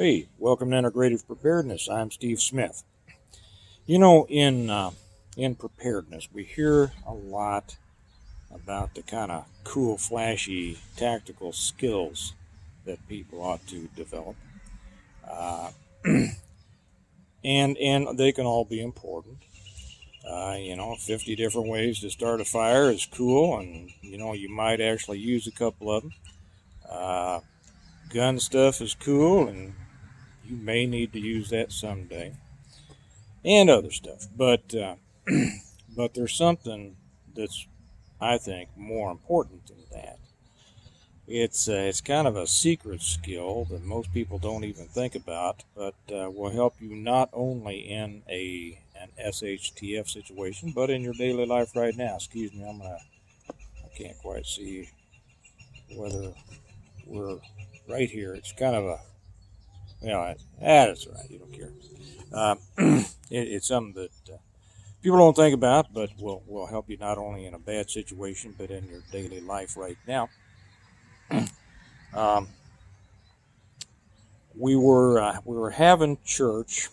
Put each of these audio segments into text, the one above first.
Hey, welcome to Integrative Preparedness. I'm Steve Smith. In preparedness, we hear a lot about the kind of cool, flashy, tactical skills that people ought to develop, uh, and they can all be important. 50 different ways to start a fire is cool, and you might actually use a couple of them. Uh, Gun stuff is cool, and you may need to use that someday, and other stuff. But there's something that's, I think, more important than that. It's kind of a secret skill that most people don't even think about, but will help you not only in an SHTF situation, but in your daily life right now. Excuse me, I can't quite see whether we're right here. It's kind of a that's all right. You don't care. It's something that people don't think about, but will help you not only in a bad situation, but in your daily life right now. Um, we were having church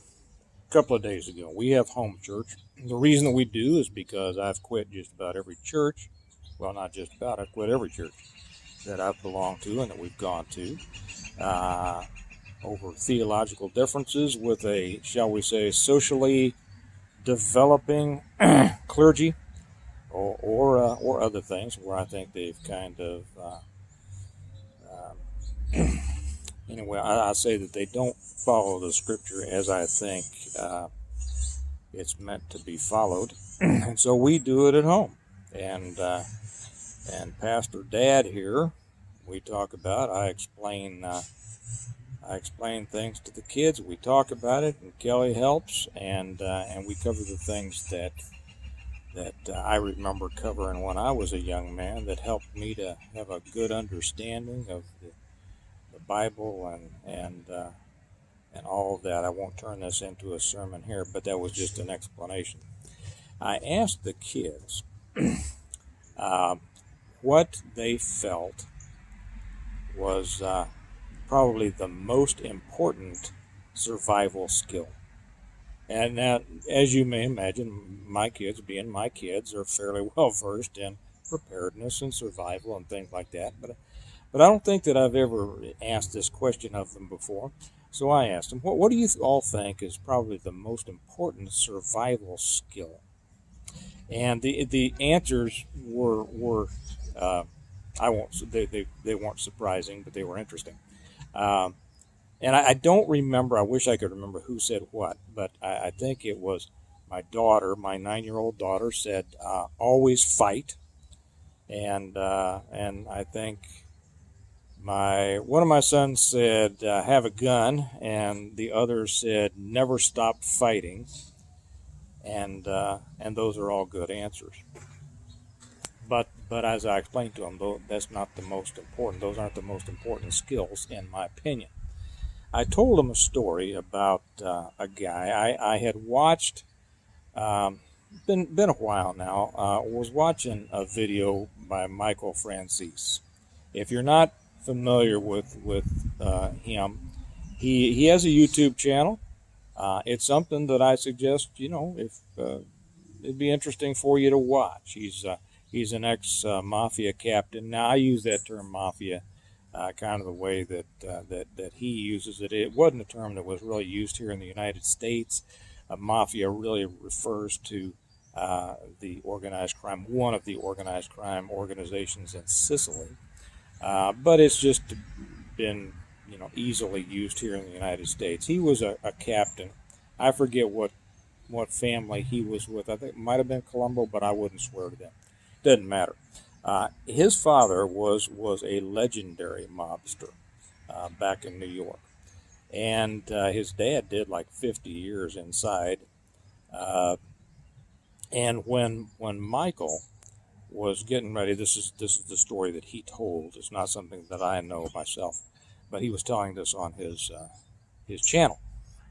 a couple of days ago. We have home church. The reason that we do is because I've quit just about every church. Well, not just about. I've quit every church that I've belonged to and that we've gone to over theological differences with a, shall we say, socially developing clergy or other things where I think they've kind of anyway, I say that they don't follow the scripture as I think it's meant to be followed, and so we do it at home. And Pastor Dad here, we talk about. I explain things to the kids. We talk about it, and Kelly helps, and we cover the things that I remember covering when I was a young man that helped me to have a good understanding of the Bible and all of that. I won't turn this into a sermon here, but that was just an explanation. I asked the kids uh, what they felt was probably the most important survival skill. And now, as you may imagine, my kids, being my kids, are fairly well versed in preparedness and survival and things like that. But I don't think that I've ever asked this question of them before. So I asked them, what do you all think is probably the most important survival skill? And the answers were I won't they weren't surprising, but they were interesting. Um, and I don't remember. I wish I could remember who said what, but I think it was my daughter, my 9-year-old daughter, said always fight, and I think my one of my sons said have a gun, and the other said never stop fighting, and those are all good answers. But as I explained to them, though, that's not the most important. Those aren't the most important skills, in my opinion. I told him a story about a guy I had watched. Been a while now. Was watching a video by Michael Francis. If you're not familiar with him, he has a YouTube channel. It's something that I suggest. If it'd be interesting for you to watch. He's an ex mafia captain. Now I use that term mafia kind of the way that he uses it. It wasn't a term that was really used here in the United States. Mafia really refers to the organized crime, one of the organized crime organizations in Sicily. But it's just been easily used here in the United States. He was a captain. I forget what family he was with. I think it might have been Colombo, but I wouldn't swear to them. Doesn't matter. His father was a legendary mobster back in New York, and his dad did like 50 years inside. Uh, and when Michael was getting ready, this is the story that he told. It's not something that I know myself, but he was telling this on his channel.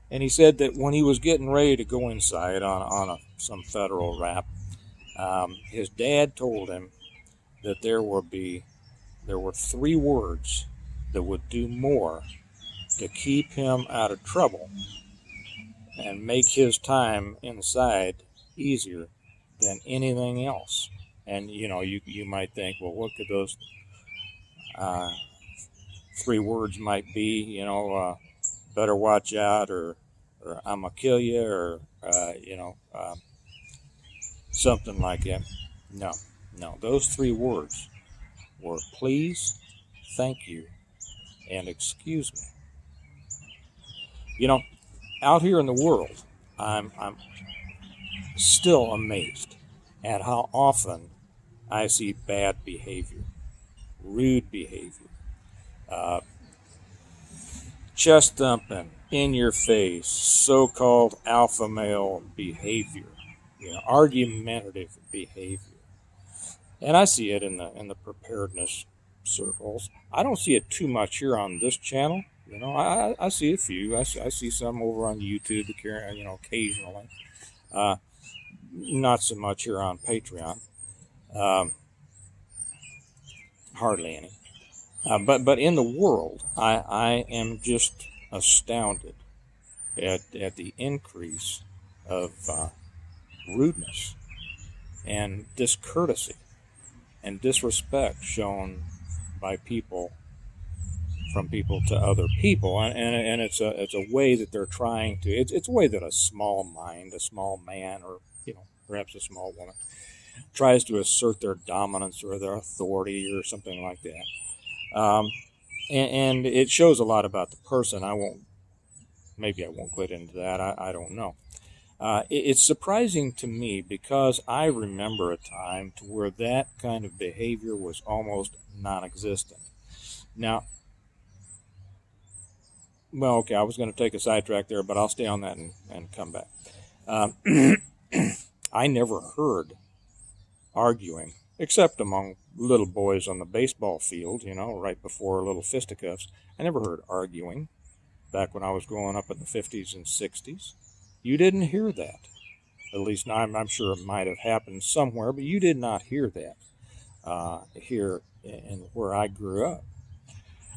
And he said that when he was getting ready to go inside on some federal rap, his dad told him that there were 3 words that would do more to keep him out of trouble and make his time inside easier than anything else. And you might think, well, what could those uh, 3 words might be? Better watch out, or I'm gonna kill you, or something like that. No, no. Those 3 words were please, thank you, and excuse me. Out here in the world, I'm still amazed at how often I see bad behavior, rude behavior, uh, chest thumping, in your face, so-called alpha male behavior, argumentative behavior. And I see it in the preparedness circles. I don't see it too much here on this channel. I see a few. I see some over on YouTube, occasionally. Not so much here on Patreon. Hardly any. But in the world, I am just astounded at the increase of rudeness and discourtesy and disrespect shown by people, from people to other people, and it's a way that they're trying to. It's a way that a small mind, a small man, or perhaps a small woman, tries to assert their dominance or their authority or something like that. And it shows a lot about the person. Maybe I won't get into that. I don't know. It's surprising to me because I remember a time to where that kind of behavior was almost non-existent. Now, well, okay, I was going to take a sidetrack there, but I'll stay on that and come back. I never heard arguing, except among little boys on the baseball field, right before little fisticuffs. I never heard arguing back when I was growing up in the 50s and 60s. You didn't hear that. At least I'm sure it might have happened somewhere, but you did not hear that here in where I grew up.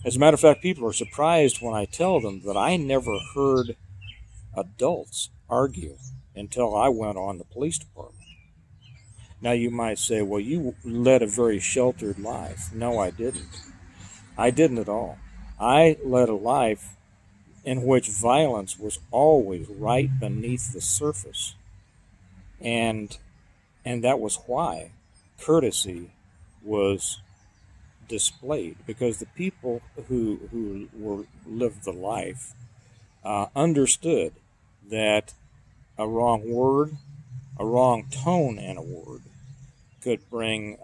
As a matter of fact, people are surprised when I tell them that I never heard adults argue until I went on the police department. Now you might say, well, you led a very sheltered life. No, I didn't. I didn't at all. I led a life in which violence was always right beneath the surface. And that was why courtesy was displayed, because the people who lived the life understood that a wrong word, a wrong tone in a word could bring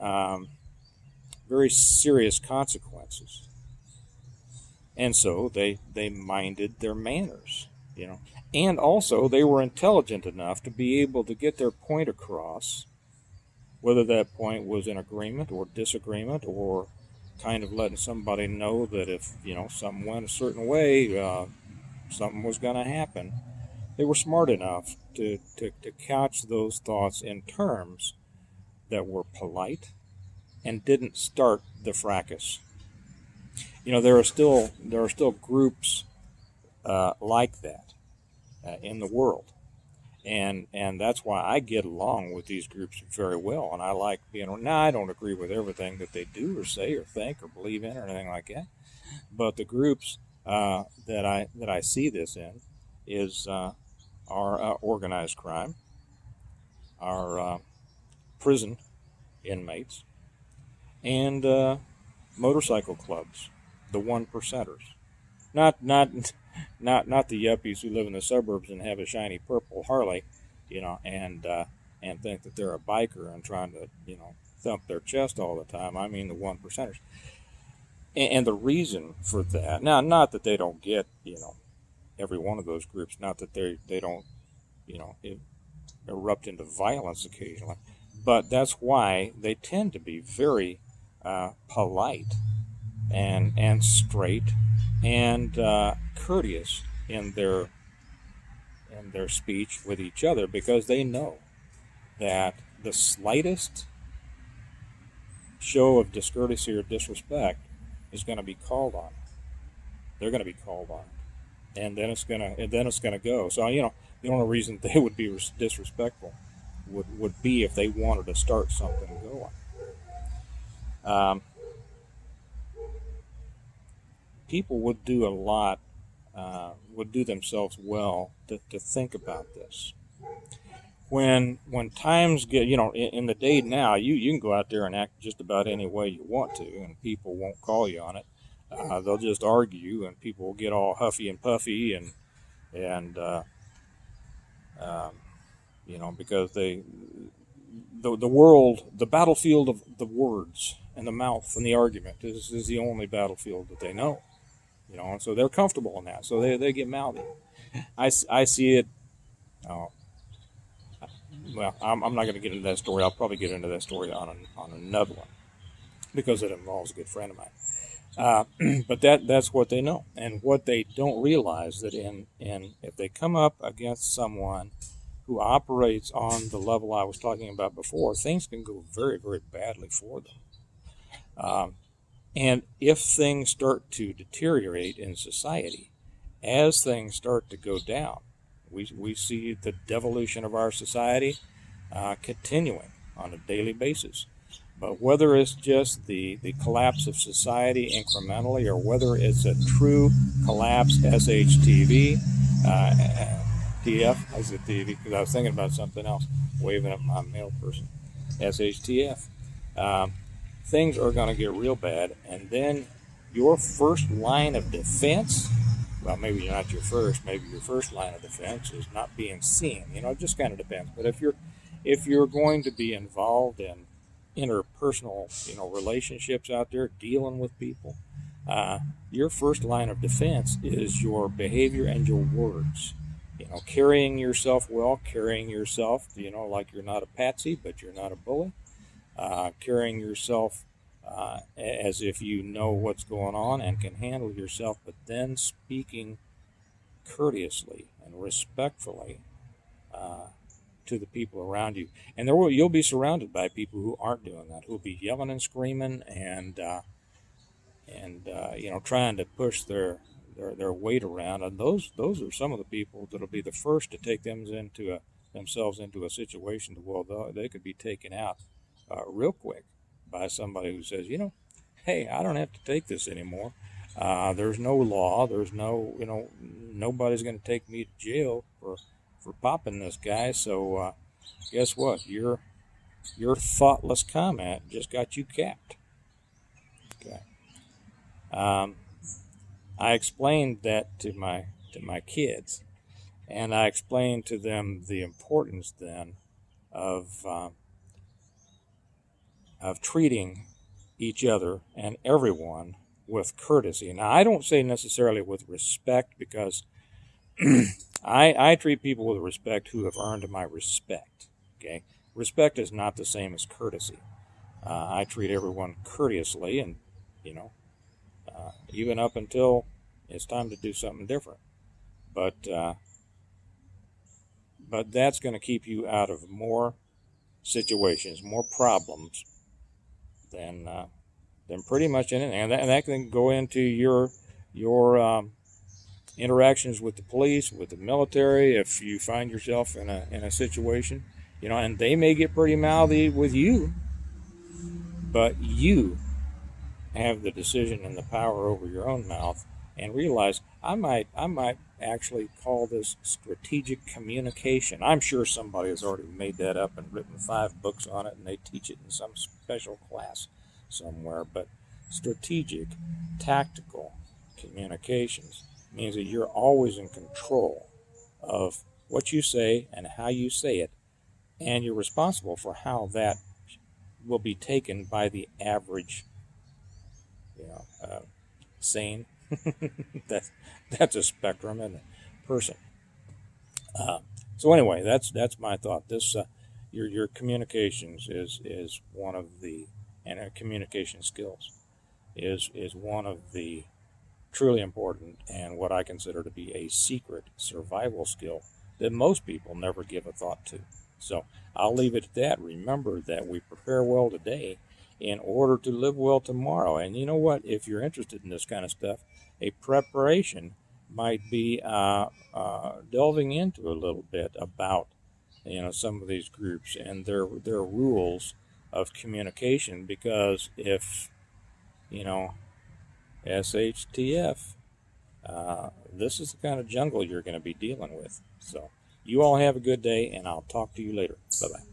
very serious consequences. And so they minded their manners, and also they were intelligent enough to be able to get their point across, whether that point was in agreement or disagreement, or kind of letting somebody know that if something went a certain way, something was going to happen. They were smart enough to couch those thoughts in terms that were polite and didn't start the fracas. There are still groups like that in the world, and that's why I get along with these groups very well, and I like being. Now I don't agree with everything that they do or say or think or believe in or anything like that, but the groups that I see this in is our organized crime, our prison inmates, and motorcycle clubs, the 1%ers. Not the yuppies who live in the suburbs and have a shiny purple Harley, and think that they're a biker and trying to, thump their chest all the time. I mean the 1%ers. And the reason for that, now, not that they don't get, every one of those groups, not that they don't, erupt into violence occasionally, but that's why they tend to be very polite and straight and courteous in their speech with each other, because they know that the slightest show of discourtesy or disrespect is going to be called on. They're going to be called on. and then it's gonna go. So the only reason they would be disrespectful would be if they wanted to start something going. Um, People would do a lot, would do themselves well to think about this. When times get, in the day now, you can go out there and act just about any way you want to, and people won't call you on it. They'll just argue, and people will get all huffy and puffy, and um, because the world, the battlefield of the words and the mouth and the argument is the only battlefield that they know. And so they're comfortable in that, so they get mouthy. I see it. Oh, well, I'm not going to get into that story. I'll probably get into that story on another one because it involves a good friend of mine. But that's what they know, and what they don't realize that in if they come up against someone who operates on the level I was talking about before, things can go very, very badly for them. And if things start to deteriorate in society, as things start to go down, we see the devolution of our society continuing on a daily basis. But whether it's just the collapse of society incrementally, or whether it's a true collapse, SHTV, TF, I said TV because I was thinking about something else, waving at my male person, SHTF, things are going to get real bad, and then your first line of defense, well, maybe not your first, maybe your first line of defense is not being seen. It just kind of depends. But if you're going to be involved in interpersonal, relationships out there, dealing with people, your first line of defense is your behavior and your words. Carrying yourself well, carrying yourself, like you're not a patsy, but you're not a bully. Carrying yourself as if you know what's going on and can handle yourself, but then speaking courteously and respectfully to the people around you. And you'll be surrounded by people who aren't doing that, who'll be yelling and screaming and trying to push their weight around. And those are some of the people that'll be the first to take themselves into a situation where they could be taken out real quick by somebody who says, hey, I don't have to take this anymore. There's no law. There's nobody's going to take me to jail for popping this guy. So guess what? Your thoughtless comment just got you capped. Okay. I explained that to my kids, and I explained to them the importance then of treating each other and everyone with courtesy. Now, I don't say necessarily with respect, because I treat people with respect who have earned my respect. Okay, respect is not the same as courtesy. I treat everyone courteously, and even up until it's time to do something different. But that's going to keep you out of more situations, more problems than pretty much anything. And that can go into your interactions with the police, with the military. If you find yourself in a situation, and they may get pretty mouthy with you, but you have the decision and the power over your own mouth, and realize I might actually call this strategic communication. I'm sure somebody has already made that up and written 5 books on it, and they teach it in some special class somewhere. But strategic, tactical communications means that you're always in control of what you say and how you say it, and you're responsible for how that will be taken by the average, sane. That's a spectrum, isn't it? Person. So anyway, that's my thought. This your communications is one of the, and communication skills is one of the truly important, and what I consider to be a secret survival skill that most people never give a thought to. So I'll leave it at that. Remember that we prepare well today in order to live well tomorrow. And you know what? If you're interested in this kind of stuff, a preparation might be delving into a little bit about some of these groups and their rules of communication, because if SHTF, this is the kind of jungle you're going to be dealing with. So you all have a good day, and I'll talk to you later. Bye bye.